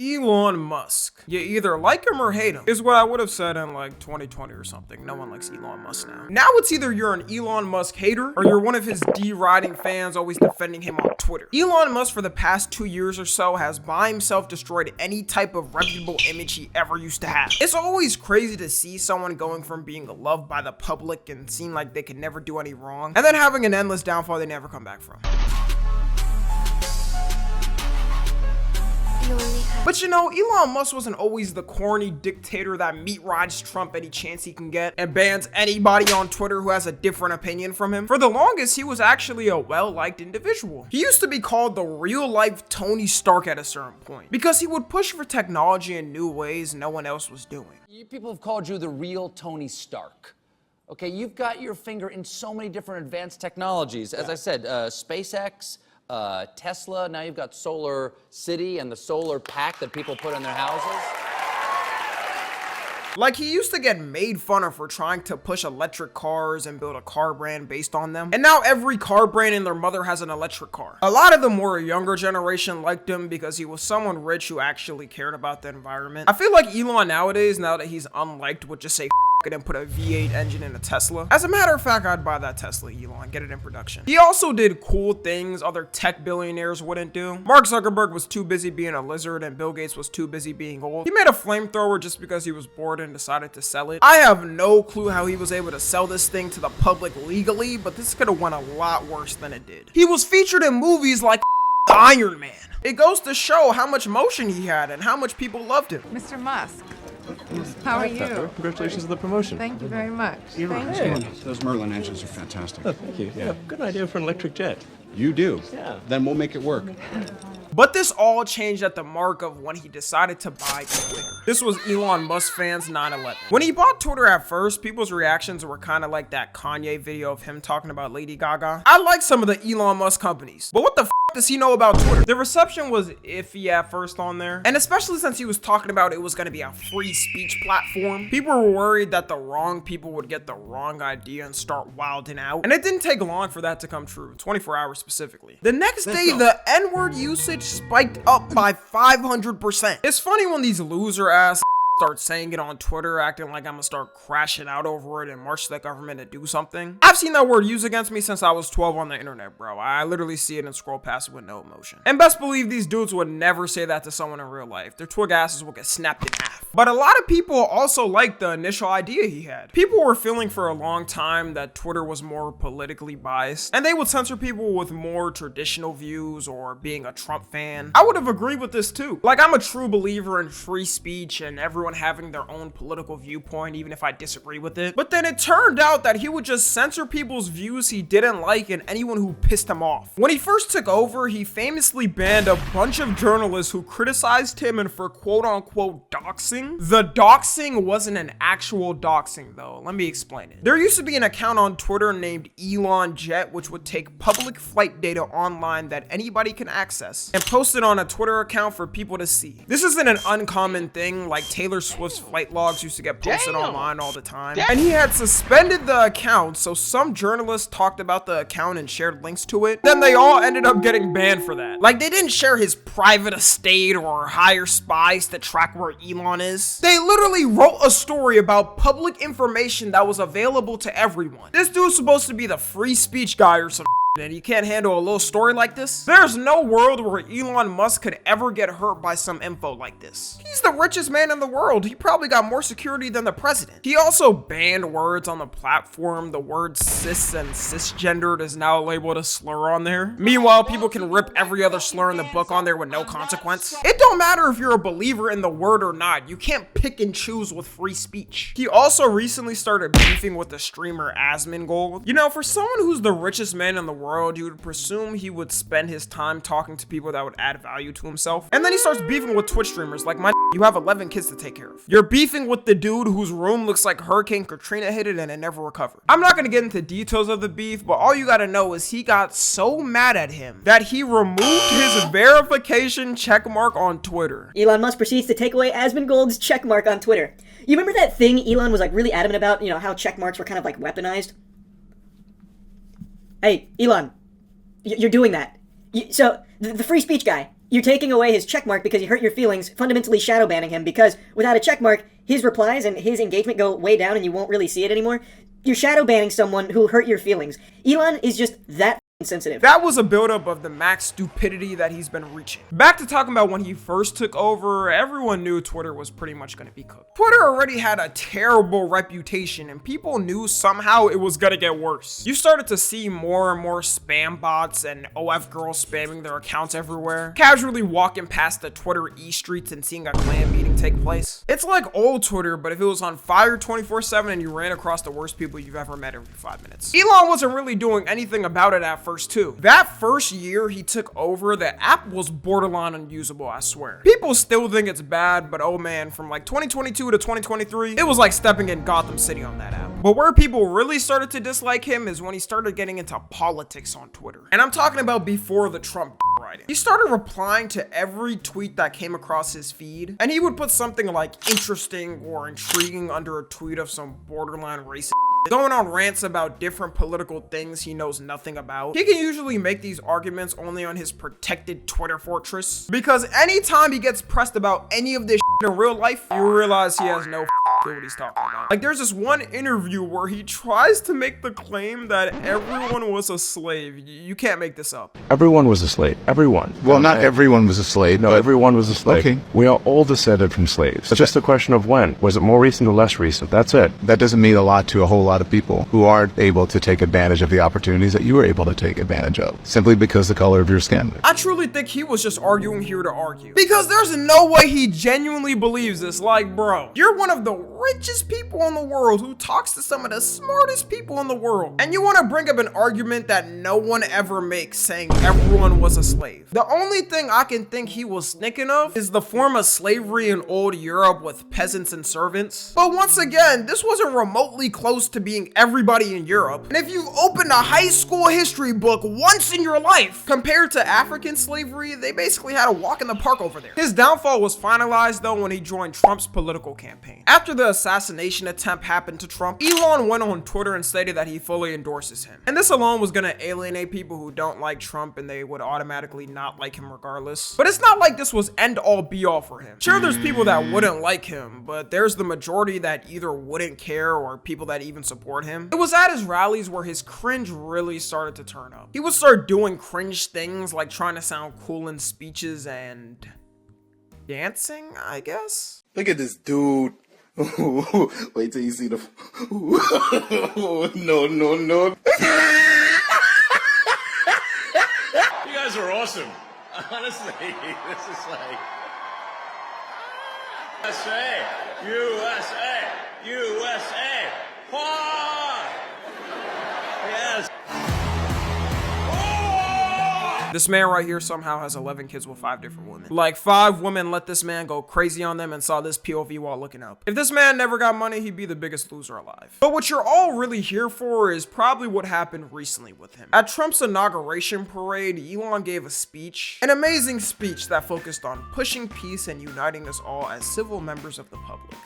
Elon Musk. You either like him or hate him, is what I would have said in like 2020 or something. No one likes Elon Musk now. Now it's either you're an Elon Musk hater or you're one of his deriding fans always defending him on Twitter. Elon Musk for the past 2 years or so has by himself destroyed any type of reputable image he ever used to have. It's always crazy to see someone going from being loved by the public and seem like they could never do any wrong, and then having an endless downfall they never come back from. But you know, Elon Musk wasn't always the corny dictator that meat rides Trump any chance he can get and bans anybody on Twitter who has a different opinion from him. For the longest, he was actually a well-liked individual. He used to be called the real-life Tony Stark at a certain point because he would push for technology in new ways no one else was doing. You people have called you the real Tony Stark. Okay, you've got your finger in so many different advanced technologies. As I said, SpaceX, Tesla, now you've got Solar City and the solar pack that people put in their houses. Like, he used to get made fun of for trying to push electric cars and build a car brand based on them. And now every car brand and their mother has an electric car. A lot of the more younger generation liked him because he was someone rich who actually cared about the environment. I feel like Elon nowadays, now that he's unliked, would just say F it and put a V8 engine in a Tesla. As a matter of fact, I'd buy that Tesla, Elon, get it in production. He also did cool things other tech billionaires wouldn't do. Mark Zuckerberg was too busy being a lizard and Bill Gates was too busy being old. He made a flamethrower just because he was bored and decided to sell it. I have no clue how he was able to sell this thing to the public legally, but this could have went a lot worse than it did. He was featured in movies like Iron Man. It goes to show how much motion he had and how much people loved him. Mr. Musk, how are you? Congratulations on the promotion. Thank you very much. Hey. Those Merlin engines are fantastic. Oh, thank you. Yeah, good idea for an electric jet. You do? Yeah. Then we'll make it work. But this all changed at the mark of when he decided to buy Twitter. This was Elon Musk fans 9/11. When he bought Twitter at first, people's reactions were kind of like that Kanye video of him talking about Lady Gaga. I like some of the Elon Musk companies, but what the f does he know about Twitter? The reception was iffy at first on there, and especially since he was talking about it was going to be a free speech platform. People were worried that the wrong people would get the wrong idea and start wilding out, and it didn't take long for that to come true, 24 hours specifically. The next day, the N-word usage spiked up by 500%. It's funny when these loser ass start saying it on Twitter, acting like I'm gonna start crashing out over it and march to the government to do something. I've seen that word used against me since I was 12 on the internet, bro. I literally see it and scroll past it with no emotion. And best believe these dudes would never say that to someone in real life. Their twig asses will get snapped in half. But a lot of people also liked the initial idea he had. People were feeling for a long time that Twitter was more politically biased, and they would censor people with more traditional views or being a Trump fan. I would have agreed with this too. Like, I'm a true believer in free speech and everyone having their own political viewpoint, even if I disagree with it. But then it turned out that he would just censor people's views he didn't like and anyone who pissed him off. When he first took over, he famously banned a bunch of journalists who criticized him and for quote-unquote doxing. The doxing wasn't an actual doxing though. Let me explain it. There used to be an account on Twitter named Elon Jet, which would take public flight data online that anybody can access and post it on a Twitter account for people to see. This isn't an uncommon thing, like Taylor Swift's flight logs used to get posted online all the time. And he had suspended the account, so some journalists talked about the account and shared links to it. Then they all ended up getting banned for that. Like, they didn't share his private estate or hire spies to track where Elon is. They literally wrote a story about public information that was available to everyone. This dude's supposed to be the free speech guy or some and you can't handle a little story like this? There's no world where Elon Musk could ever get hurt by some info like this. He's the richest man in the world. He probably got more security than the president. He also banned words on the platform. The word cis and cisgendered is now labeled a slur on there. Meanwhile, people can rip every other slur in the book on there with no consequence. It don't matter if you're a believer in the word or not. You can't pick and choose with free speech. He also recently started beefing with the streamer Asmongold. You know, for someone who's the richest man in the world, you would presume he would spend his time talking to people that would add value to himself. And then he starts beefing with Twitch streamers like, you have 11 kids to take care of. You're beefing with the dude whose room looks like Hurricane Katrina hit it and it never recovered. I'm not gonna get into details of the beef, but all you gotta know is he got so mad at him that he removed his verification checkmark on Twitter. Elon Musk proceeds to take away Asmongold's checkmark on Twitter. You remember that thing Elon was like really adamant about, you know, how checkmarks were kind of like weaponized? Hey, Elon, you're doing that. So, the free speech guy, You're taking away his checkmark because he hurt your feelings, fundamentally shadow banning him, because without a checkmark, his replies and his engagement go way down and you won't really see it anymore. You're shadow banning someone who hurt your feelings. Elon is just that sensitive. That was a buildup of the max stupidity that he's been reaching. Back to talking about when he first took over, everyone knew Twitter was pretty much going to be cooked. Twitter already had a terrible reputation and people knew somehow it was going to get worse. You started to see more and more spam bots and OF girls spamming their accounts everywhere, casually walking past the Twitter e-streets and seeing a clan meeting take place. It's like old Twitter, but if it was on fire 24/7 and you ran across the worst people you've ever met every 5 minutes. Elon wasn't really doing anything about it at first too. That first year he took over, the app was borderline unusable, I swear. People still think it's bad, but oh man, from like 2022 to 2023, it was like stepping in Gotham City on that app. But where people really started to dislike him is when he started getting into politics on Twitter. And I'm talking about before the Trump writing. He started replying to every tweet that came across his feed, and he would put something like interesting or intriguing under a tweet of some borderline racist, going on rants about different political things he knows nothing about. He can usually make these arguments only on his protected Twitter fortress, because anytime he gets pressed about any of this in real life, you realize he has no clue what he's talking about. Like there's this one interview where he tries to make the claim that everyone was a slave. You can't make this up. Everyone was a slave. Everyone. Well, not everyone was a slave. No, everyone was a slave. Okay. We are all descended from slaves. It's just a question of when. Was it more recent or less recent? That's it. That doesn't mean a lot to a whole lot of people who aren't able to take advantage of the opportunities that you were able to take advantage of, simply because the color of your skin. I truly think he was just arguing here to argue, because there's no way he genuinely believes this. Like, bro, you're one of the richest people in the world who talks to some of the smartest people in the world, and you want to bring up an argument that no one ever makes, saying everyone was a slave. The only thing I can think he was thinking of is the form of slavery in old Europe with peasants and servants. But once again, this wasn't remotely close to being everybody in Europe. And if you've opened a high school history book once in your life, compared to African slavery, they basically had a walk in the park over there. His downfall was finalized though when he joined Trump's political campaign. After the assassination attempt happened to Trump, Elon went on Twitter and stated that he fully endorses him. And this alone was gonna alienate people who don't like Trump, and they would automatically not like him regardless. But it's not like this was end all be all for him. Sure, there's people that wouldn't like him, but there's the majority that either wouldn't care or people that even support him. It was at his rallies where his cringe really started to turn up. He would start doing cringe things like trying to sound cool in speeches and dancing, I guess. Look at this dude. Wait till you see the. No. You guys are awesome. Honestly, this is like USA. Yes. This man right here somehow has 11 kids with 5 different women. Like 5 women let this man go crazy on them and saw this POV while looking up. If this man never got money, he'd be the biggest loser alive. But what you're all really here for is probably what happened recently with him. At Trump's inauguration parade, Elon gave a speech, an amazing speech that focused on pushing peace and uniting us all as civil members of the public.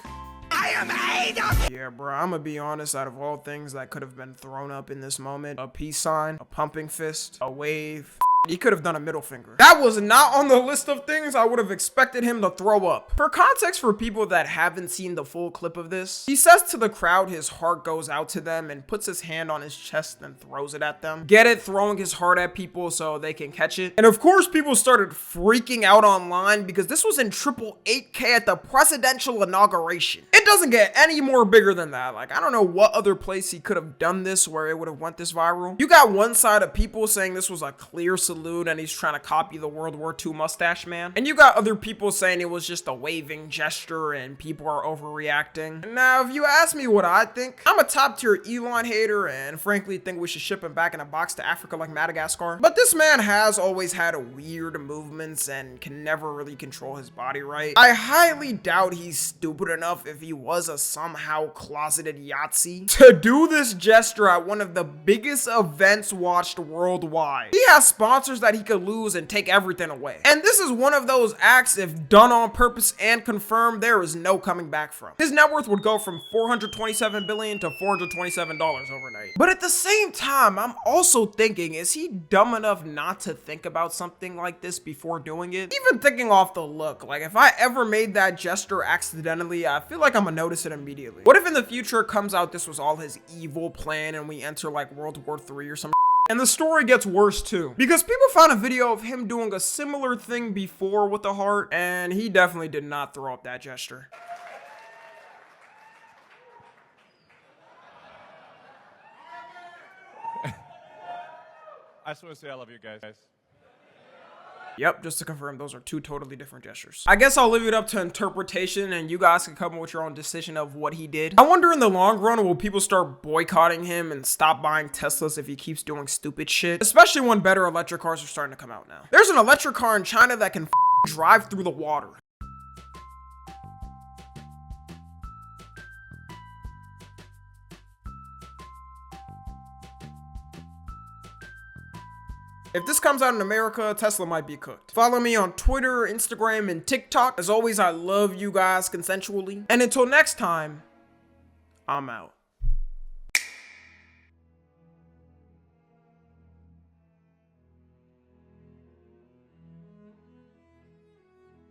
Yeah, bro, I'm gonna be honest, out of all things that could have been thrown up in this moment, a peace sign, a pumping fist, a wave, he could have done a middle finger. That was not on the list of things I would have expected him to throw up. For context for people that haven't seen the full clip of this, he says to the crowd his heart goes out to them and puts his hand on his chest and throws it at them. Get it? Throwing his heart at people so they can catch it. And of course, people started freaking out online because this was in triple 8K at the presidential inauguration. It doesn't get any more bigger than that. Like, I don't know what other place he could have done this where it would have went this viral. You got one side of people saying this was a clear salute and he's trying to copy the World War II mustache man. And you got other people saying it was just a waving gesture and people are overreacting. Now, if you ask me what I think, I'm a top tier Elon hater and frankly think we should ship him back in a box to Africa like Madagascar. But this man has always had weird movements and can never really control his body right. I highly doubt he's stupid enough, if he was a somehow closeted Yahtzee, to do this gesture at one of the biggest events watched worldwide. He has sponsors sponsors that he could lose and take everything away. And this is one of those acts, if done on purpose and confirmed, there is no coming back from. His net worth would go from $427 billion to $427 overnight. But at the same time, I'm also thinking, is he dumb enough not to think about something like this before doing it? Even thinking off the look, like if I ever made that gesture accidentally, I feel like I'm gonna notice it immediately. What if in the future it comes out this was all his evil plan and we enter like World War III or some and the story gets worse too, because people found a video of him doing a similar thing before with the heart, and he definitely did not throw up that gesture. I just want to say I love you guys. Yep, just to confirm, those are two totally different gestures. I guess I'll leave it up to interpretation and you guys can come up with your own decision of what he did. I wonder in the long run, will people start boycotting him and stop buying Teslas if he keeps doing stupid shit? Especially when better electric cars are starting to come out now. There's an electric car in China that can drive through the water. If this comes out in America, Tesla might be cooked. Follow me on Twitter, Instagram, and TikTok. As always, I love you guys consensually. And until next time, I'm out.